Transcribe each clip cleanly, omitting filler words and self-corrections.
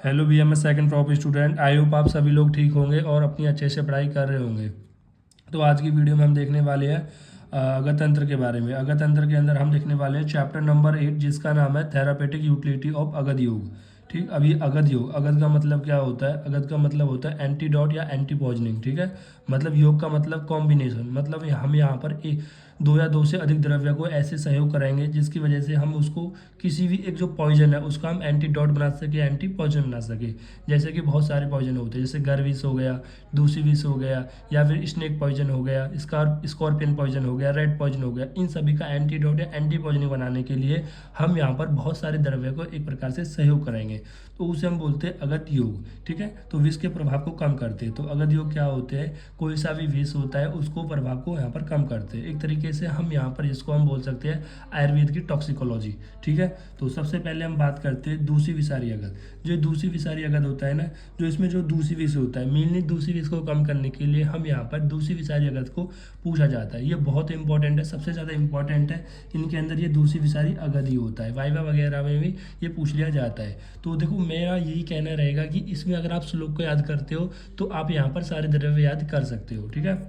Hello भैया, मैं second prop student. I hope आप सभी लोग ठीक होंगे और अपनी अच्छे से पढ़ाई कर रहे होंगे। तो आज की वीडियो में हम देखने वाले हैं अगतंत्र के बारे में। अगतंत्र के अंदर हम देखने वाले हैं चैप्टर नंबर 8, जिसका नाम है थेरापेटिक यूटिलिटी ऑफ अगध योग। ठीक, अभी अगध योग, अगध का मतलब क्या होता है? अगध का मतलब होता है एंटीडोट या एंटी पॉइजनिंग। ठीक है, मतलब योग का मतलब कॉम्बिनेशन, मतलब हम यहाँ पर एक दो या दो से अधिक द्रव्य को ऐसे सहयोग कराएंगे जिसकी वजह से हम उसको किसी भी एक जो पॉइजन है उसका हम एंटीडोट बना सके, एंटी पॉइजन बना सके। जैसे कि बहुत सारे पॉइजन होते हैं, जैसे गर्विस हो गया, दूसी विष हो गया, या फिर स्नेक पॉइजन हो गया, स्कॉर्पियन पॉइजन हो गया, रेड पॉइजन हो गया। इन सभी का एंटीडोट या एंटी पॉइजनिंग बनाने के लिए हम यहाँ पर बहुत सारे द्रव्य को एक प्रकार से सहयोग कराएंगे, तो उसे हम बोलते हैं अगध योग। ठीक है, तो विष के प्रभाव को कम करते हैं। तो अगध योग क्या होते हैं? कोई सा भी विष होता है उसको प्रभाव को यहाँ पर कम करते हैं। एक तरीके से हम यहाँ पर इसको हम बोल सकते हैं आयुर्वेद की टॉक्सिकोलॉजी। ठीक है, तो सबसे पहले हम बात करते हैं दूषी विषारी अगध। जो दूषी विषारी अगध होता है ना, जो इसमें जो दूषी विष होता है, मेनली दूषी विष को कम करने के लिए हम यहाँ पर दूषी विषारी अगध को पूछा जाता है। ये बहुत इंपॉर्टेंट है, सबसे ज़्यादा इंपॉर्टेंट है। इनके अंदर ये दूषी विषारी अगध ही होता है, वाइवा वगैरह में भी ये पूछ लिया जाता है। तो देखो, मेरा यही कहना रहेगा कि इसमें अगर आप श्लोक को याद करते हो तो आप यहाँ पर सारे द्रव्य याद कर सकते हो। ठीक है,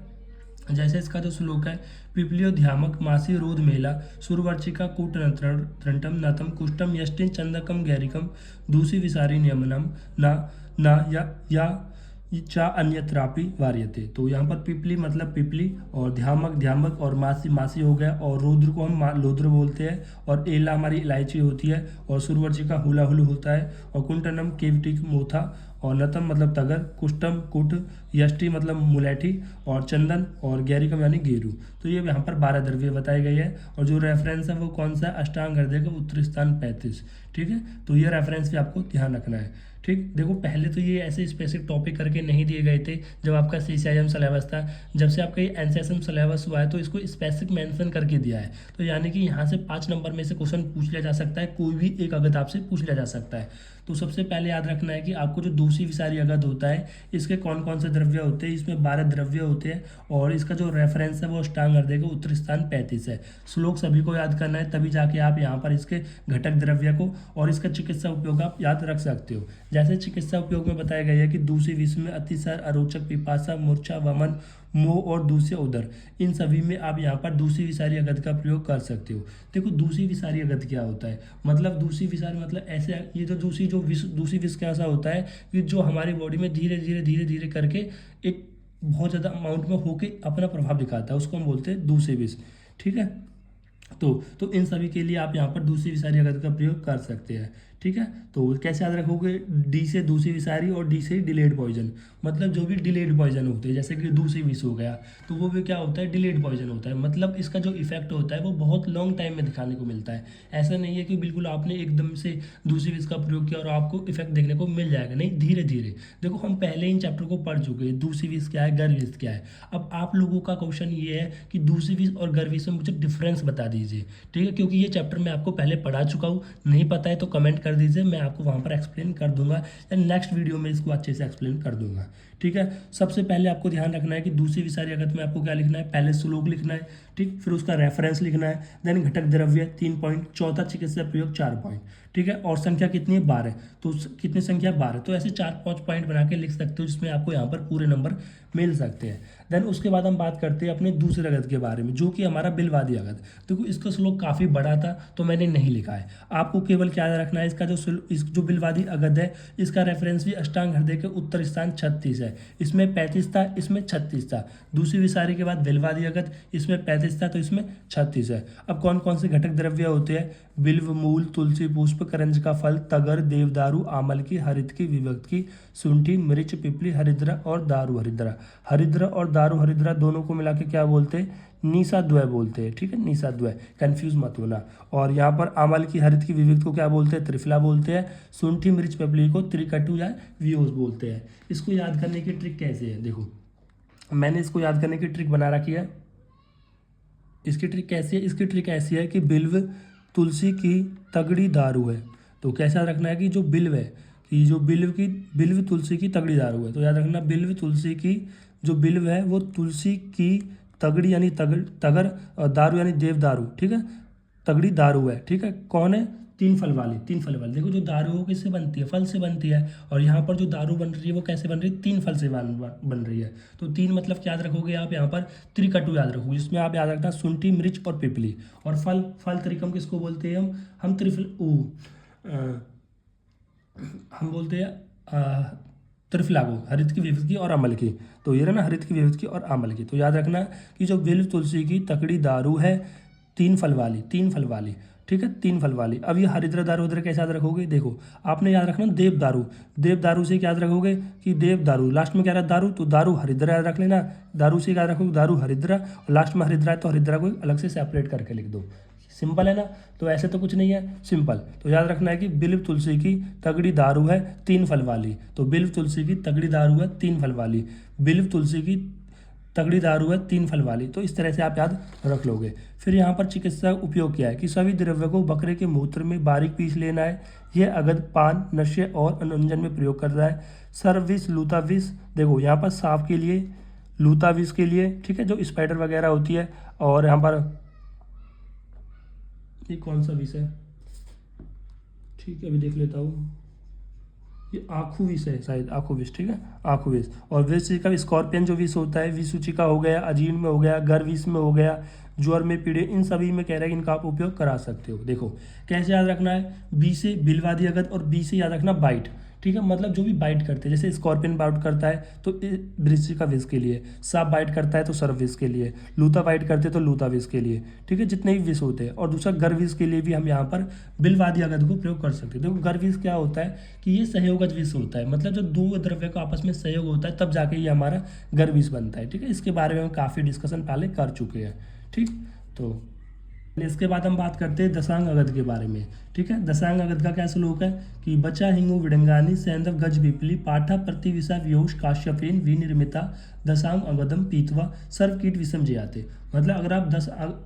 जैसे इसका जो श्लोक है, पिपलियो ध्यामक मासी रोध मेला सुरवर्चिका कूट त्रंटम नतम कुष्टम यष्टिन चंदकम गैरिकम दूसी विसारी नियमनम ना ना या चा अन्यत्रापि वार्यते। तो यहाँ पर पिपली मतलब पिपली, और ध्यामक ध्यामक, और मासी मासी हो गया, और रुद्र को हम लोद्र बोलते हैं, और एला हमारी इलायची होती है, और सुरवर्चिका हुला हुलू होता है, और कुंटनम केवटिक मोथा, और नतम मतलब तगर, कुष्टम कुट, यष्टि मतलब मुलैठी, और चंदन, और गैरिकम यानी गेरू। तो ये यहाँ पर 12 द्रव्य बताए गए हैं। और जो रेफरेंस है वो कौन सा है? अष्टांग हृदय का उत्तर स्थान 35। ठीक है, तो ये रेफरेंस भी आपको ध्यान रखना है। ठीक, देखो पहले तो ये ऐसे स्पेसिफिक टॉपिक करके नहीं दिए गए थे जब आपका CCIM सिलेबस था। जब से आपका ये NCSM सिलेबस हुआ है तो इसको स्पेसिफिक मेंशन करके दिया है। तो यानी कि यहाँ से 5 नंबर में से क्वेश्चन पूछ लिया जा सकता है, कोई भी एक अगध आपसे पूछ लिया जा सकता है। तो सबसे पहले याद रखना है कि आपको जो दूसरी विषारी अगध होता है, इसके कौन कौन से द्रव्य होते हैं? इसमें 12 द्रव्य होते हैं, और इसका जो रेफरेंस है वो अष्टांग हृदय का उत्तर स्थान 35 है। श्लोक सभी को याद करना है, तभी जाके आप यहाँ पर इसके घटक द्रव्य को और इसका चिकित्सा उपयोग आप याद रख सकते हो। जैसे चिकित्सा उपयोग में बताया गया है कि दूसरी विष में अतिसार, अरोचक, पिपासा, मूर्छा, वमन, मोह और दूसरे उदर, इन सभी में आप यहाँ पर दूसरी विषारी अगध का प्रयोग कर सकते हो। देखो दूसरी विषारी अगध क्या होता है? मतलब दूसरी विषारी मतलब ऐसे, ये तो दूसरी विष कैसा होता है कि जो हमारी बॉडी में धीरे धीरे धीरे धीरे करके एक बहुत ज़्यादा अमाउंट में होके अपना प्रभाव दिखाता है, उसको हम बोलते हैं दूसरी विष। ठीक है, तो इन सभी के लिए आप यहाँ पर दूसरी विषारी अगध का प्रयोग कर सकते हैं। ठीक है, तो कैसे याद रखोगे? डी से दूसरी विषारी और डी से डिलेड पॉइजन। मतलब जो भी डिलेड पॉइजन होते हैं, जैसे कि दूसरी विष हो गया, तो वो भी क्या होता है? डिलेड पॉइजन होता है। मतलब इसका जो इफेक्ट होता है वो बहुत लॉन्ग टाइम में दिखाने को मिलता है। ऐसा नहीं है कि बिल्कुल आपने एकदम से दूसरी विष का प्रयोग किया और आपको इफेक्ट देखने को मिल जाएगा, नहीं, धीरे धीरे। देखो हम पहले इन चैप्टर को पढ़ चुके हैं, दूसरी विष क्या है, गर्भ विष क्या है। अब आप लोगों का क्वेश्चन ये है कि दूसरी विष और गर्भ विष में मुझे डिफरेंस बता दीजिए। ठीक है, क्योंकि ये चैप्टर मैं आपको पहले पढ़ा चुका हूँ, नहीं पता है तो कमेंट कर दीजिए, मैं आपको वहाँ पर एक्सप्लेन कर दूंगा, या नेक्स्ट वीडियो में इसको अच्छे से एक्सप्लेन कर दूंगा। ठीक है, सबसे पहले आपको ध्यान रखना है कि दूसरी विषारी अगध में आपको क्या लिखना है? पहले श्लोक लिखना है, ठीक, फिर उसका रेफरेंस लिखना है, देन घटक द्रव्य 3 पॉइंट, चौथा चिकित्सा प्रयोग 4 पॉइंट। ठीक है, और संख्या कितनी है? 12। तो कितनी संख्या? 12। तो ऐसे 4-5 पॉइंट बना के लिख सकते हो जिसमें आपको यहाँ पर पूरे नंबर मिल सकते हैं। देन उसके बाद हम बात करते हैं अपने दूसरे अगध के बारे में, जो कि हमारा बिलवादी अगध। देखो इसका श्लोक काफ़ी बड़ा था तो मैंने नहीं लिखा है, आपको केवल क्या रखना है? इसका जो बिलवादी अगध है, इसका रेफरेंस भी अष्टांग हृदय के उत्तर स्थान 36 है। इसमें 35 था, इसमें 36 था। दूसरी विषारी के बाद बिलवादी अगध, इसमें 35 था तो इसमें 36 है। अब कौन कौन से घटक द्रव्य होते हैं? बिल्व, मूल, तुलसी पुष्प, करंज का फल, तगर, देवदारू, आमल की, हरित की, विभक्त की, शुंठी, मिर्च, पिपली, हरिद्रा और दारू हरिद्रा। हरिद्रा और दारू हरिद्रा दोनों को मिला के क्या बोलते हैं? निशाद्वय बोलते हैं। ठीक है, निशाद्वय, कंफ्यूज मत होना। और यहाँ पर आमल की, हरित की, विविध को क्या बोलते हैं? त्रिफला बोलते हैं। शुंठी, मिर्च, पिपली को त्रिकटु या वियोज बोलते हैं। इसको याद करने की ट्रिक कैसे है? देखो मैंने इसको याद करने की ट्रिक बना रखी है। इसकी ट्रिक कैसी है? इसकी ट्रिक ऐसी है कि बिल्व तुलसी की तगड़ी दारू है। तो कैसा रखना है कि जो बिल्व है, कि जो बिल्व तुलसी की तगड़ी दारू है। तो याद रखना, बिल्व तुलसी की, जो बिल्व है वो तुलसी की तगड़ी यानी तगर, और दारू यानी देवदारू। ठीक है, तगड़ी दारू है। ठीक है, कौन है? तीन फल वाली, तीन फल वाली। देखो जो दारू वो किससे बनती है, फल से बनती है, और यहाँ पर जो दारू बन रही है वो कैसे बन रही है, तीन फल से बन रही है। तो तीन मतलब क्या याद रखोगे आप यहाँ पर, त्रिकटु याद रखोगे, जिसमें आप याद रखना शुंठी, मिर्च और पिपली। और फल, फल त्रिकम किसको बोलते हैं हम त्रिफल हम बोलते हैं त्रिफला को, हरित की, विविध की और अमल की। तो ये रहा ना, हरित की, विविध की और अमल की। तो याद रखना कि जो बिल्व तुलसी की तकड़ी दारू है तीन फल वाली, तीन फल वाली, ठीक है, तीन फल वाली। अब ये हरिद्र दारू उधर कैसे याद रखोगे, देखो आपने याद रखना देव दारू, देव दारू से क्या याद रखोगे कि देव दारू, लास्ट में क्या रहा दारू, तो दारू हरिद्रा याद रख लेना, दारू से याद रखोगे दारू हरिद्रा, और लास्ट में हरिद्रा है तो हरिद्रा को अलग से सेपरेट करके लिख दो। सिंपल है ना, तो ऐसे तो कुछ नहीं है, सिंपल। तो याद रखना है कि बिल्व तुलसी की तगड़ी दारू है तीन फल वाली, तो बिल्व तुलसी की तगड़ी दारू है तीन फल वाली, बिल्व तुलसी की तगड़ी दारू है तीन फल वाली। तो इस तरह से आप याद रख लोगे। फिर यहाँ पर चिकित्सा उपयोग किया है कि सभी द्रव्य को बकरे के मूत्र में बारीक पीस लेना है। यह अगध पान, नशे और अनुरंजन में प्रयोग कर रहा है। सर्विस, लूता विष, देखो यहाँ पर सांप के लिए, लूता विष के लिए, ठीक है, जो स्पाइडर वगैरह होती है। और यहाँ पर ये कौन सा विष है, ठीक है अभी देख लेता हूँ, ये आँखू विष है शायद, आँखू विष, ठीक है, आँखू विष। और विष का स्कॉर्पियन जो विष होता है, विषुचिका हो गया, अजीर्ण में हो गया, गर विष में हो गया, ज्वर में पीड़े, इन सभी में कह रहा है कि इनका आप उपयोग करा सकते हो। देखो कैसे याद रखना है, बी से बिलवादी अगध और बी से याद रखना बाइट, ठीक है, मतलब जो भी बाइट करते हैं, जैसे स्कॉर्पियन बाइट करता है तो वृश्चिका विष के लिए, सांप बाइट करता है तो सर्प विष के लिए, लूता बाइट करते हैं तो लूता विष के लिए, ठीक है, जितने भी विष होते हैं। और दूसरा गर विष के लिए भी हम यहाँ पर बिलवादी अगध को प्रयोग कर सकते हैं। देखो गर विष क्या होता है कि ये सहयोगज विष होता है, मतलब जो दो द्रव्य का आपस में सहयोग होता है तब जाके ये हमारा गर विष बनता है, ठीक है। इसके बारे में हम काफ़ी डिस्कशन पहले कर चुके हैं, ठीक। तो इसके बाद हम बात करते हैं दशांग अगध के बारे में, ठीक है। दशांग अगध का क्या श्लोक है कि बचा हिंगु विडंगानी सैंधव गज विपली पाठा प्रतिविषा व्योष काश्यपेन विनिर्मिता दशांग अगधम पीतवा सर्व कीट विषम जयाते। मतलब अगर आप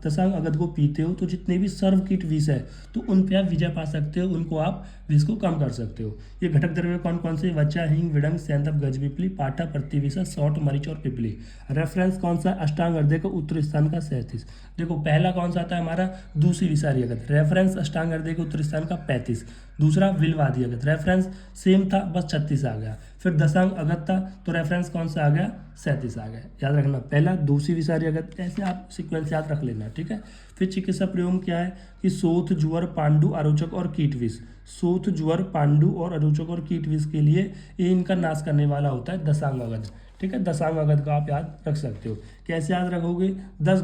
दशांग अगध को पीते हो तो जितने भी सर्व कीट विष है तो उन पे आप विजय पा सकते हो, उनको आप विष को कम कर सकते हो। ये घटक द्रव्य कौन कौन से, बच्चा, हिंग, विडंग, सैंधव, गज विपली, पाठा, प्रतिविषा, सौट, मरीच और पिपली। रेफरेंस कौन सा, अष्टांग हृदय का उत्तर स्थान का 37। देखो पहला कौन सा आता है हमारा, दूसरी विषारी अगध, रेफरेंस अष्टांग हृदय के उत्तर स्थान का 35। दूसरा विलवादी अगध, रेफरेंस सेम था बस 36 आ गया। फिर दशांग अगध था तो रेफरेंस कौन सा आ गया, 37 आ गया। याद रखना पहला, दूसरी विषारी अगध, ऐसे आप सीक्वेंस याद रख लेना, ठीक है। फिर चिकित्सा प्रयोग क्या है कि सोथ, ज्वर, पांडु, अरोचक और कीट विष। सोथ, ज्वर, पांडु और अरोचक और कीट विष के लिए ये इनका नाश करने वाला होता है दशांग अगध, ठीक है। दशांग अगध का आप याद रख सकते हो। कैसे याद रखोगे, 10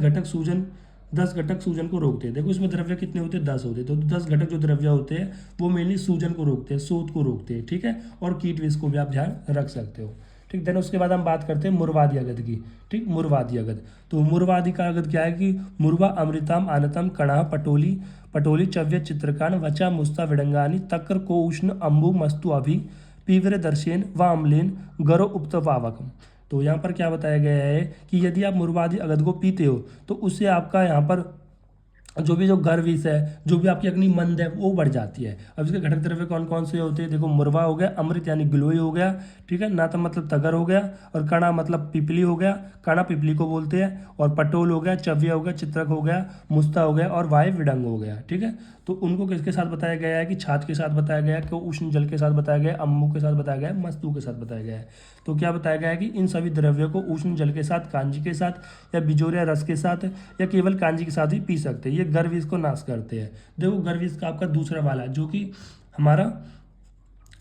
घटक सूजन को रोकते हैं। देखो इसमें द्रव्य कितने होते हैं, 10 होते हैं, तो 10 घटक जो द्रव्य होते हैं वो मेनली सूजन को रोकते हैं, शोथ को रोकते हैं, ठीक है। और कीट विष को भी आप ध्यान रख सकते हो, ठीक। देन उसके बाद हम बात करते हैं मुरवादी अगध की, ठीक। मुरवादी अगध, तो मुरवादी का अगध क्या है कि मुरवा, अमृतम, आनतम, कणा, पटोली, चव्य, चित्रकान, वचा, मुस्ता, विडंगानी, तक्र, को उष्ण, अम्बु, मस्तु, अभि, पीव्र, दर्शेन व अम्लेन, गरो, उपतवावकम। तो यहाँ पर क्या बताया गया है कि यदि आप मुरवादी अगध को पीते हो तो उससे आपका यहाँ पर जो भी जो गर विष है, जो भी आपकी अग्नि मंद है वो बढ़ जाती है। अब इसके घटक द्रव्य कौन कौन से होते हैं, देखो मुरवा हो गया, अमृत यानी गिलोय हो गया, ठीक है, नातम मतलब तगर हो गया, और कणा मतलब पिपली हो गया, कणा पिपली को बोलते हैं, और पटोल हो गया, चव्य हो गया, चित्रक हो गया, मुस्ता हो गया, और वायु विडंग हो गया, ठीक है। तो उनको किसके साथ बताया गया है कि छाछ के साथ बताया गया है, कि उष्ण जल के साथ बताया गया है, अम्बु के साथ बताया गया है, मस्तु के साथ बताया गया है। तो क्या बताया गया है कि इन सभी द्रव्यों को उष्ण जल के साथ, कांजी के साथ या बिजोरिया रस के साथ या केवल कांजी के साथ ही पी सकते हैं। ये गर विष को नाश करते हैं। देखो गर विष का आपका दूसरा वाला जो कि हमारा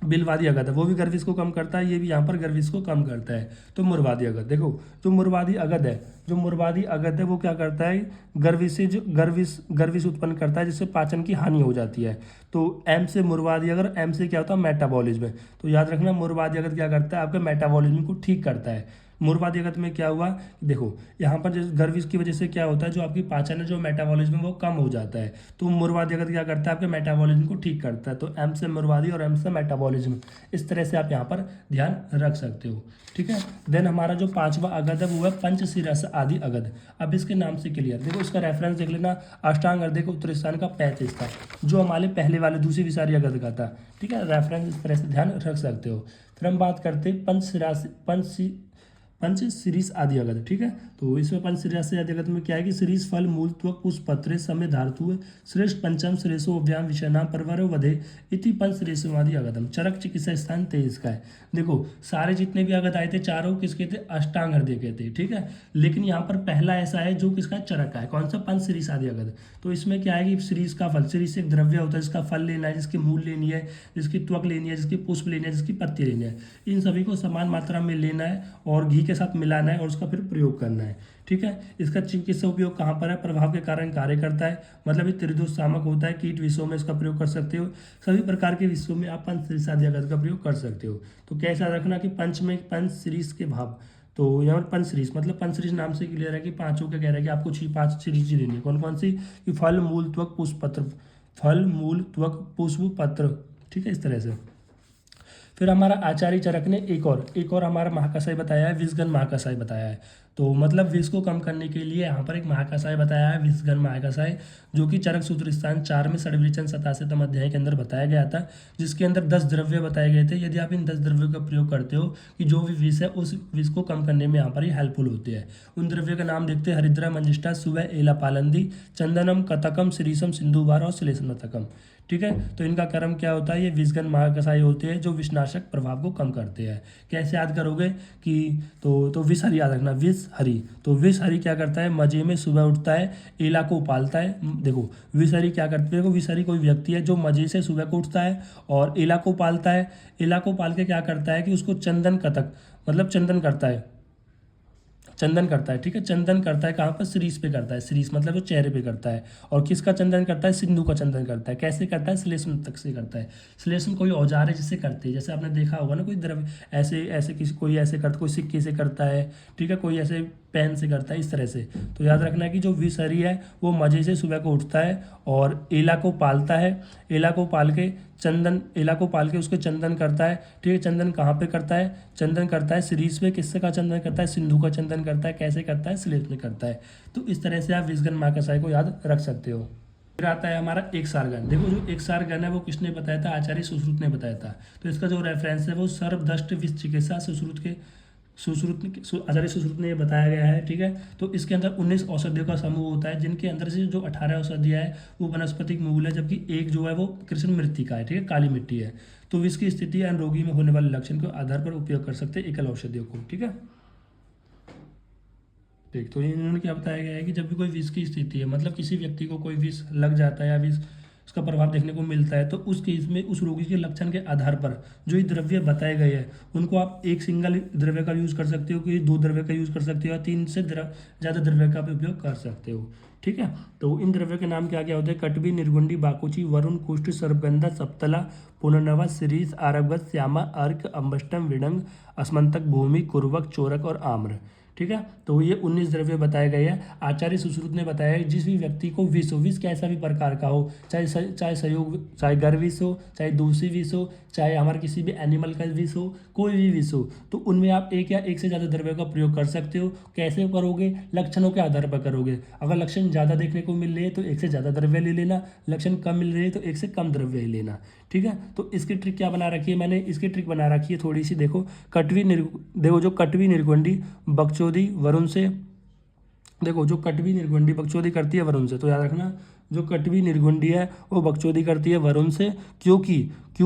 बिलवादी अगध है, वो भी गर्विश को कम करता है, ये भी यहाँ पर गर्विश को कम करता है। तो मुरवादी अगध, देखो जो मुरवादी अगध है, जो मुरवादी अगध है वो क्या करता है, गर्विश उत्पन्न करता है, जिससे पाचन की हानि हो जाती है। तो एम से मुरवादी अगर, एम से क्या होता है मेटाबॉलिज्म, तो याद रखना मुरवादी अगध क्या करता है, आपके मेटाबॉलिज्म को ठीक करता है। मुरवादी अगध में क्या हुआ, देखो यहाँ पर जैसे गर्विश की वजह से क्या होता है, जो आपकी पाचन है, जो मेटाबॉलिज्म वो कम हो जाता है। तो मुरवादी अगध क्या करता है, आपके मेटाबॉलिज्म को ठीक करता है। तो एम से मुरवादी और एम से मेटाबॉलिज्म, इस तरह से आप यहाँ पर ध्यान रख सकते हो, ठीक है। देन हमारा जो पांचवा अगध है वो है पंचशिरस आदि अगध। अब इसके नाम से क्लियर, देखो इसका रेफरेंस देख लेना, अष्टांग हृदय का उत्तर स्थान का 35 था, जो हमारे पहले वाले दूसरी विषारी अगध का था, ठीक है। रेफरेंस इस तरह से ध्यान रख सकते हो। फिर हम बात करते हैं पंच शीर्ष आदि अगध, ठीक है। तो इसमें पंच शीर्ष आदि अगध में क्या है कि शीर्ष फल मूल त्वक पुष्प पत्रे समय धातु श्रेष्ठ पंचम श्रेष्ठो व्याम विषयनाम परवरो वधे इति पंच शीर्षो आदि अगधम। चरक चिकित्सा स्थान 23 का है। देखो सारे जितने भी अगध आए थे चारों किसके थे, अष्टांग हृदय के थे, ठीक है। लेकिन यहाँ पर पहला ऐसा है जो किसका, चरक का है। कौन सा, पंच शीर्ष आदि अगध। तो इसमें क्या है कि शीर्ष का फल, शीर्ष एक द्रव्य होता है जिसका फल लेना है, जिसकी मूल लेनी है, जिसकी त्वक लेनी है, जिसकी पुष्प लेनी है, जिसकी पत्ती लेनी है। इन सभी को समान मात्रा में लेना है और घी के साथ मिलाना है और उसका फिर प्रयोग करना है, ठीक है। इसका चिकित्सा उपयोग कहाँ पर है, प्रभाव के कारण कार्य करता है, मतलब ये त्रिदोष शामक होता है। कीट विषयों में इसका प्रयोग कर सकते हो, सभी प्रकार के विषयों में आप पंच शीर्ष आदि अगध का प्रयोग कर सकते हो। तो कैसा रखना कि पंच में पंच शीर्ष के भाव, तो यहाँ पर पंच शीर्ष मतलब पंच शीर्ष नाम से क्लियर है कि पांचों का कह रहा है कि आपको 5 शीर्ष लेनी है। कौन कौन सी, कि फल मूल त्वक पुष्प पत्र, फल मूल त्वक पुष्प पत्र, ठीक है, इस तरह से। फिर हमारा आचार्य चरक ने एक और हमारा महाकषाय बताया है, विषगन महाकषाय बताया है। तो मतलब विष को कम करने के लिए यहाँ पर एक महाकषाय बताया है, विषगन महाकषाय, जो कि चरक सूत्र स्थान 4 में षड्विवेचन 87 अध्याय के अंदर बताया गया था, जिसके अंदर 10 द्रव्य बताए गए थे। यदि आप इन 10 द्रव्यों का प्रयोग करते हो कि जो भी विष है उस विष को कम करने में यहाँ पर ये हेल्पफुल होते हैं। उन द्रव्यों का नाम देखते हैं, हरिद्रा मंजिष्ठा सुबह एला पालंदी चंदनम कतकम श्रीसम सिंधुवार और श्लेषमतकम, ठीक है। तो इनका कर्म क्या होता है, ये विषगन महाकषाय होते हैं जो विषनाशक प्रभाव को कम करते हैं। कैसे याद करोगे कि तो विषहरि याद रखना, विषहरि। तो विषहरि क्या करता है, मजे में सुबह उठता है, एला को पालता है। देखो विषहरि क्या करते हैं, देखो विषहरि कोई व्यक्ति है जो मजे से सुबह को उठता है और एला को पालता है। एला को पाल के क्या करता है कि उसको चंदन कतक मतलब चंदन करता है, ठीक है। चंदन करता है कहाँ पर, शीर्ष पे करता है, शीर्ष मतलब वो चेहरे पे करता है। और किसका चंदन करता है, सिंधु का चंदन करता है। कैसे करता है, श्लेष्म तक से करता है। श्लेष्म कोई औजार है जिससे करते हैं, जैसे आपने देखा होगा ना, कोई द्रव्य ऐसे किसी कोई ऐसे करता, कोई सिक्के से करता है, ठीक है, कोई ऐसे पेन से करता है, इस तरह से। तो याद रखना कि जो विषहरि है वो मजे से सुबह को उठता है और एला को पालता है। एला को पाल के उसके चंदन करता है, ठीक है। चंदन कहाँ पे करता है, चंदन करता है शीर्ष पे। किससे का चंदन करता है, सिंधु का चंदन करता है। कैसे करता है, श्लेष में करता है। तो इस तरह से आप विषगन महाकषाय को याद रख सकते हो। फिर आता है हमारा एकसारगण। देखो जो एकसारगण है वो किसने बताया था, आचार्य सुश्रुत ने बताया था। तो इसका जो रेफरेंस है वो सर्वदष्ट विष चिकित्सा आचार्य सुश्रुत ने ये बताया गया है, ठीक है। तो इसके अंदर 19 औषधियों का समूह होता है, जिनके अंदर से जो 18 औषधियाँ है वो वनस्पतिक मूल है, जबकि एक जो है वो कृष्ण मृत्तिका है, ठीक है, काली मिट्टी है। तो विष की स्थिति या रोगी में होने वाले लक्षण के आधार पर उपयोग कर सकते हैं एकल औषधियों को, ठीक है। ठीक, तो इन्होंने क्या बताया गया है कि जब भी कोई विष की स्थिति है, मतलब किसी व्यक्ति को कोई विष लग जाता है या विष उसका प्रभाव देखने को मिलता है, तो उस केस में उस रोगी के लक्षण के आधार पर जो ये द्रव्य बताए गए हैं उनको आप एक सिंगल द्रव्य का यूज़ कर सकते हो, कि 2 द्रव्य का यूज़ कर सकते हो, या 3 से ज़्यादा द्रव्य का भी उपयोग कर सकते हो, ठीक है। तो इन द्रव्यों के नाम क्या क्या होते हैं, कटवी, निर्गुंडी, बाकुची, वरुण, कुष्ठ, सर्पगंधा, सप्तला, पुनर्नवा, शीरीष, आरवगत, श्यामा, अर्क, अम्बष्टम, विडंग, अस्मंतक, भूमि, कुर्वक, चोरक और आम्र, ठीक है। तो ये 19 द्रव्य बताए गए हैं। आचार्य सुश्रुत ने बताया है जिस भी व्यक्ति को विष हो, विष कैसा भी प्रकार का हो, चाहे सहयोग, चाहे गर विष हो, चाहे दूसरी विष हो, चाहे हमारे किसी भी एनिमल का विष हो, कोई भी विष हो, तो उनमें आप एक या एक से ज़्यादा द्रव्य का प्रयोग कर सकते हो। कैसे करोगे, लक्षणों के आधार पर करोगे। अगर लक्षण ज़्यादा देखने को मिल रहे हैं तो एक से ज़्यादा द्रव्य ले लेना, लक्षण कम मिल रहे हैं तो एक से कम द्रव्य ले लेना, ठीक है। तो इसकी ट्रिक क्या बना रखी है मैंने, इसकी ट्रिक बना रखी है थोड़ी सी, देखो देखो जो कटवी, निर्गुंडी, बकचोदी, वरुण से, देखो जो कटवी, निर्गुंडी, बकचोदी करती है वरुण से, तो याद रखना जो कटवी, निर्गुंडी है वो बकचोदी करती है वरुण से। क्यों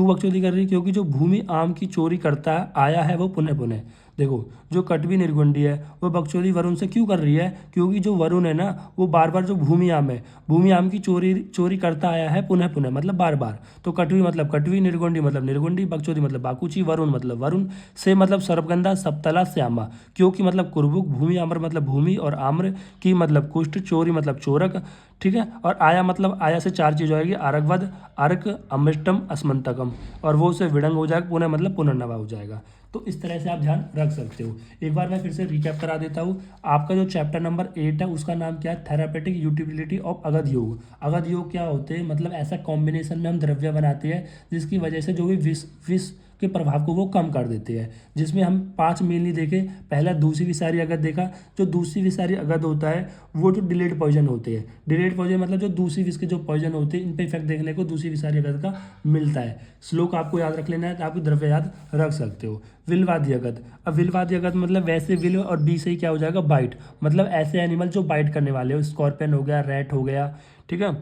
बकचोदी कर रही है, क्योंकि जो भूमि आम की चोरी करता आया है वो पुनः पुनः, देखो जो कटवी, निर्गुंडी है वो बकचोदी वरुण से क्यों कर रही है, क्योंकि जो वरुण है ना वो बार बार जो भूमि आम है, भूमि आम की चोरी करता आया है पुनः पुनः, मतलब बार बार। तो कटवी मतलब कटवी, निर्गुंडी मतलब निर्गुंडी, बकचोदी मतलब बाकुची, वरुण मतलब वरुण से मतलब सर्पगंधा, सप्तला, श्यामा, क्योंकि मतलब कुर्बुक, भूमि आम्र मतलब भूमि, और आम्र की मतलब कुष्ठ, चोरी मतलब चोरक, ठीक है। और आया मतलब आया से 4 चीज हो जाएगी, आरकवध, अर्क, अम्बष्टम, अस्मंतकम, और वो से विडंग हो जाएगा, पुनः मतलब पुनर्नवा हो जाएगा। तो इस तरह से आप ध्यान रख सकते हो। एक बार मैं फिर से रिकैप करा देता हूँ। आपका जो चैप्टर नंबर 8 है उसका नाम क्या है, थेरापेटिक यूटिलिटी ऑफ अगध योग। अगध योग क्या होते हैं, मतलब ऐसा कॉम्बिनेशन में हम द्रव्य बनाते हैं जिसकी वजह से जो भी विष के प्रभाव को वो कम कर देते हैं। जिसमें हम 5 मेनली देखे, पहला दूसरी विषारी अगध देखा। जो दूसरी विषारी अगध होता है वो जो डिलेड पॉइजन होते हैं, डिलेड पॉइजन मतलब जो दूसरी विष के जो पॉइजन होते हैं इन पे इफेक्ट देखने को दूसरी विषारी अगध का मिलता है। श्लोक आपको याद रख लेना है तो आप द्रव्य याद रख सकते हो। विलवादी अगध, अब विलवादी अगध मतलब वैसे विल और बी से ही क्या हो जाएगा बाइट, मतलब ऐसे एनिमल जो बाइट करने वाले हो, स्कॉर्पियन हो गया, रैट हो गया, ठीक है,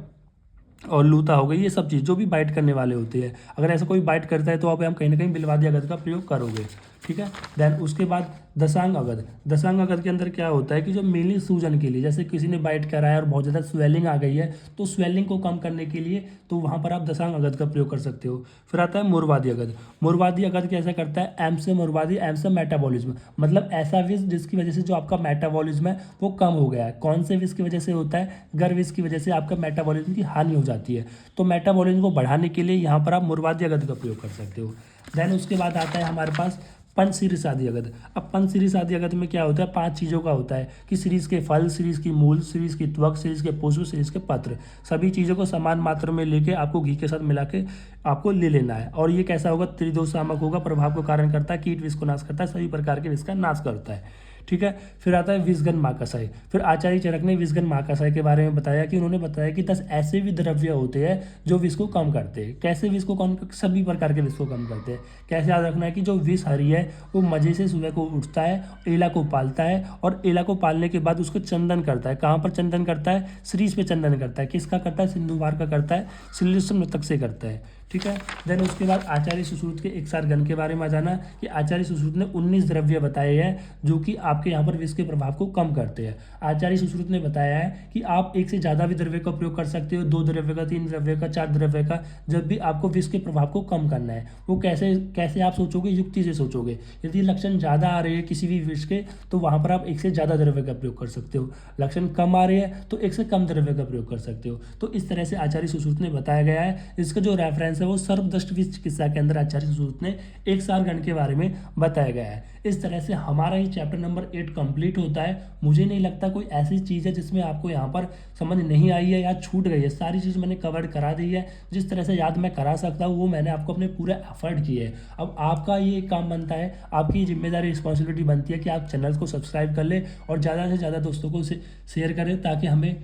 और लूता हो गई, ये सब चीज़ जो भी बाइट करने वाले होते हैं। अगर ऐसा कोई बाइट करता है तो आप हम कहीं ना कहीं विलवादी अगध का प्रयोग करोगे, ठीक है। देन उसके बाद दशांग अगध, दशांग अगध के अंदर क्या होता है कि जो मेनली सूजन के लिए, जैसे किसी ने बाइट करा है और बहुत ज़्यादा स्वेलिंग आ गई है तो स्वेलिंग को कम करने के लिए तो वहाँ पर आप दशांग अगध का प्रयोग कर सकते हो। फिर आता है मुरवादी अगध, मुरवादी अगध कैसा करता है, एम से मुरवादी, एम से मेटाबॉलिज्म, मतलब ऐसा विष जिसकी वजह से जो आपका मेटाबॉलिज्म है वो कम हो गया है। कौन से विष की वजह से होता है, गर्भ विष की वजह से आपका मेटाबॉलिज्म की हानि हो जाती है, तो मेटाबॉलिज्म को बढ़ाने के लिए यहाँ पर आप मुरवादी अगध का प्रयोग कर सकते हो। देन उसके बाद आता है हमारे पास पंचशीर्षादी अगध। अब पंचशीर्षादी अगध में क्या होता है, 5 चीज़ों का होता है कि शीर्ष के फल, शीर्ष की मूल, शीर्ष की त्वक, शीर्ष के पुष्प, शीर्ष के पत्र, सभी चीज़ों को समान मात्रा में लेके आपको घी के साथ मिला के आपको ले लेना है। और ये कैसा होगा, त्रिदोष शामक होगा, प्रभाव को कारण करता है, कीट विष को नाश करता है, सभी प्रकार के विष का नाश करता है, ठीक है। फिर आता है विषगन महाकषाय। फिर आचार्य चरक ने विषगन महाकषाय के बारे में बताया कि उन्होंने बताया कि 10 ऐसे भी द्रव्य होते हैं जो विष को कम करते हैं। कैसे विष को कम, सभी प्रकार के विष को कम करते हैं। कैसे याद रखना है कि जो विष हरी है वो मजे से सुबह को उठता है, एला को पालता है और एला को पालने के बाद उसको चंदन करता है। कहाँ पर चंदन करता है, शीर्ष पे चंदन करता है। किसका करता है, सिंधुवार का करता है, श्रीलिष्ट मृतक से करता है, ठीक है। देन उसके बाद आचार्य सुश्रुत के एक सार गण के बारे में जाना कि आचार्य सुश्रुत ने 19 द्रव्य बताए हैं जो कि आपके यहाँ पर विष के प्रभाव को कम करते हैं। आचार्य सुश्रुत ने बताया है कि आप एक से ज़्यादा भी द्रव्य का प्रयोग कर सकते हो, 2 द्रव्य का, 3 द्रव्य का, 4 द्रव्य का, जब भी आपको विष के प्रभाव को कम करना है। वो कैसे कैसे आप सोचोगे, युक्ति से सोचोगे। यदि लक्षण ज़्यादा आ रहे हैं किसी भी विष के तो वहाँ पर आप एक से ज़्यादा द्रव्य का प्रयोग कर सकते हो। लक्षण कम आ रहे हैं तो एक से कम द्रव्य का प्रयोग कर सकते हो। तो इस तरह से आचार्य सुश्रुत ने बताया गया है। इसका जो रेफरेंस है वो सर्वदष्ट विष चिकित्सा के अंदर आचार्य सुश्रुत ने एक सार गण के बारे में बताया गया है। इस तरह से हमारा ये चैप्टर नंबर 8 कंप्लीट होता है। मुझे नहीं लगता कोई ऐसी चीज़ है जिसमें आपको यहाँ पर समझ नहीं आई है या छूट गई है। सारी चीज़ मैंने कवर करा दी है, जिस तरह से याद मैं करा सकता हूँ वो मैंने आपको अपने पूरे एफर्ट किए है। अब आपका ये काम बनता है, आपकी जिम्मेदारी, रिस्पॉन्सिबिलिटी बनती है कि आप चैनल को सब्सक्राइब कर ले और ज़्यादा से ज़्यादा दोस्तों को शेयर करें ताकि हमें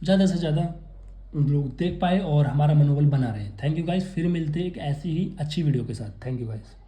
ज़्यादा से ज़्यादा लोग देख पाए और हमारा मनोबल बना रहे। थैंक यू गाइस, फिर मिलते हैं एक ऐसी ही अच्छी वीडियो के साथ। Thank you guys.